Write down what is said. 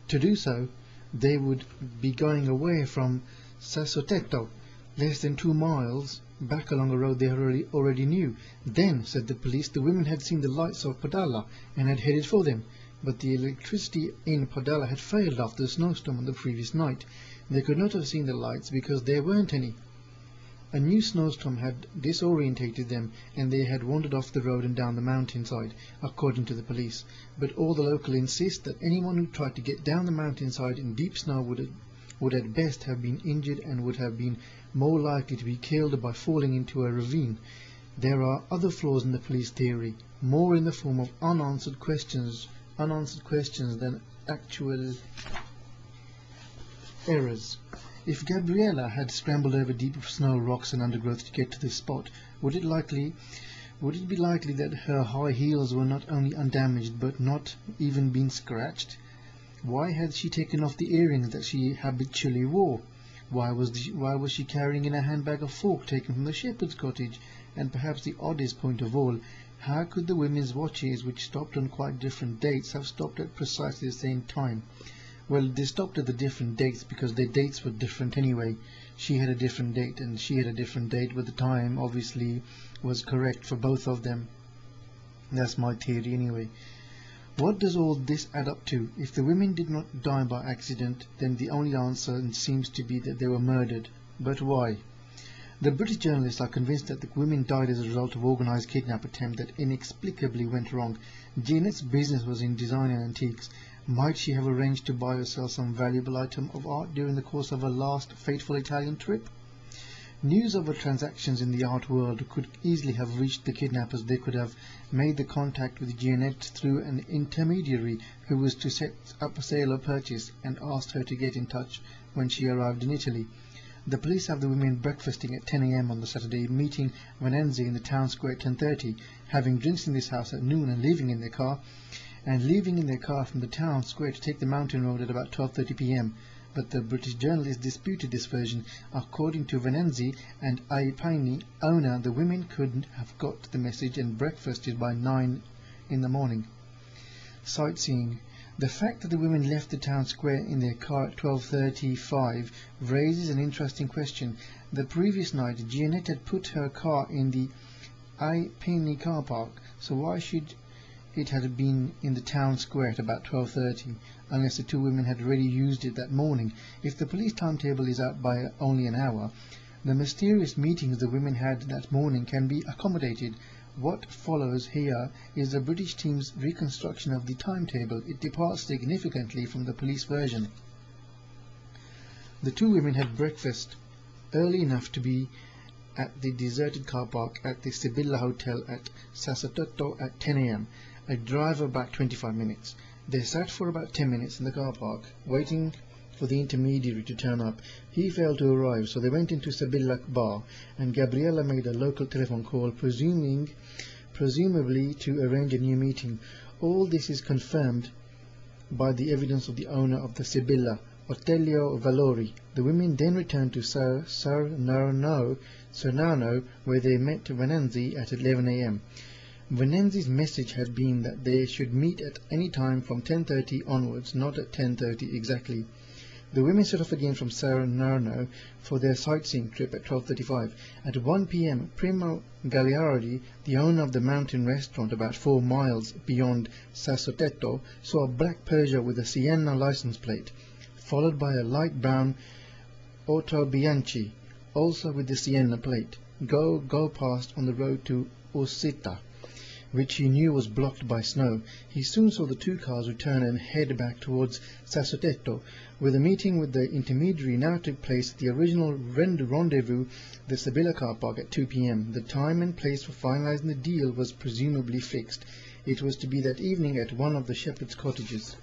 To do so, they would be going away from Sassotetto, less than 2 miles back along a road they already knew. Then, said the police, the women had seen the lights of Padala and had headed for them. But the electricity in Padala had failed after the snowstorm on the previous night. They could not have seen the lights because there weren't any. A new snowstorm had disorientated them, and they had wandered off the road and down the mountainside, according to the police. But all the locals insist that anyone who tried to get down the mountainside in deep snow would at best have been injured and would have been more likely to be killed by falling into a ravine. There are other flaws in the police theory, more in the form of unanswered questions than actual errors. If Gabriella had scrambled over deep snow, rocks and undergrowth to get to this spot, would it be likely that her high heels were not only undamaged but not even been scratched? Why had she taken off the earrings that she habitually wore? Why was she carrying in a handbag a fork taken from the shepherd's cottage? And perhaps the oddest point of all, how could the women's watches, which stopped on quite different dates, have stopped at precisely the same time? Well, they stopped at the different dates because their dates were different anyway. She had a different date and she had a different date, but the time obviously was correct for both of them. That's my theory anyway. What does all this add up to? If the women did not die by accident, then the only answer seems to be that they were murdered. But why? The British journalists are convinced that the women died as a result of organised kidnap attempt that inexplicably went wrong. Jeanette's business was in design and antiques. Might she have arranged to buy or sell some valuable item of art during the course of her last fateful Italian trip? News of her transactions in the art world could easily have reached the kidnappers. They could have made the contact with Jeanette through an intermediary who was to set up a sale or purchase, and asked her to get in touch when she arrived in Italy. The police have the women breakfasting at 10 a.m. on the Saturday, meeting Venanzi in the town square at 10:30, having drinks in this house at noon, and leaving in their car from the town square to take the mountain road at about 12:30 p.m. But the British journalists disputed this version. According to Venanzi and Aipani owner, the women could have got the message and breakfasted by 9 in the morning. Sightseeing. The fact that the women left the town square in their car at 12:35 raises an interesting question. The previous night, Jeanette had put her car in the Aipani car park, so why should it have been in the town square at about 12:30, unless the two women had already used it that morning? If the police timetable is out by only an hour, the mysterious meetings the women had that morning can be accommodated. What follows here is the British team's reconstruction of the timetable. It departs significantly from the police version. The two women had breakfast early enough to be at the deserted car park at the Sibilla Hotel at Sassotetto at 10 a.m. A drive of about 25 minutes. They sat for about 10 minutes in the car park, waiting for the intermediary to turn up. He failed to arrive, so they went into Sibilla bar, and Gabriella made a local telephone call, presumably to arrange a new meeting. All this is confirmed by the evidence of the owner of the Sibilla, Otelio Valori. The women then returned to Sarnano, where they met Venanzi at 11 a.m. Venanzi's message had been that they should meet at any time from 10:30 onwards, not at 10:30 exactly. The women set off again from Sarnano for their sightseeing trip at 12:35. At 1 p.m, Primo Gagliardi, the owner of the mountain restaurant about 4 miles beyond Sassotetto, saw a black Peugeot with a Sienna license plate, followed by a light brown Auto Bianchi, also with the Sienna plate, go past on the road to Usita, which he knew was blocked by snow. He soon saw the two cars return and head back towards Sassotetto, where the meeting with the intermediary now took place at the original rendezvous, the Sibilla car park, at 2 p.m. The time and place for finalizing the deal was presumably fixed. It was to be that evening at one of the shepherd's cottages.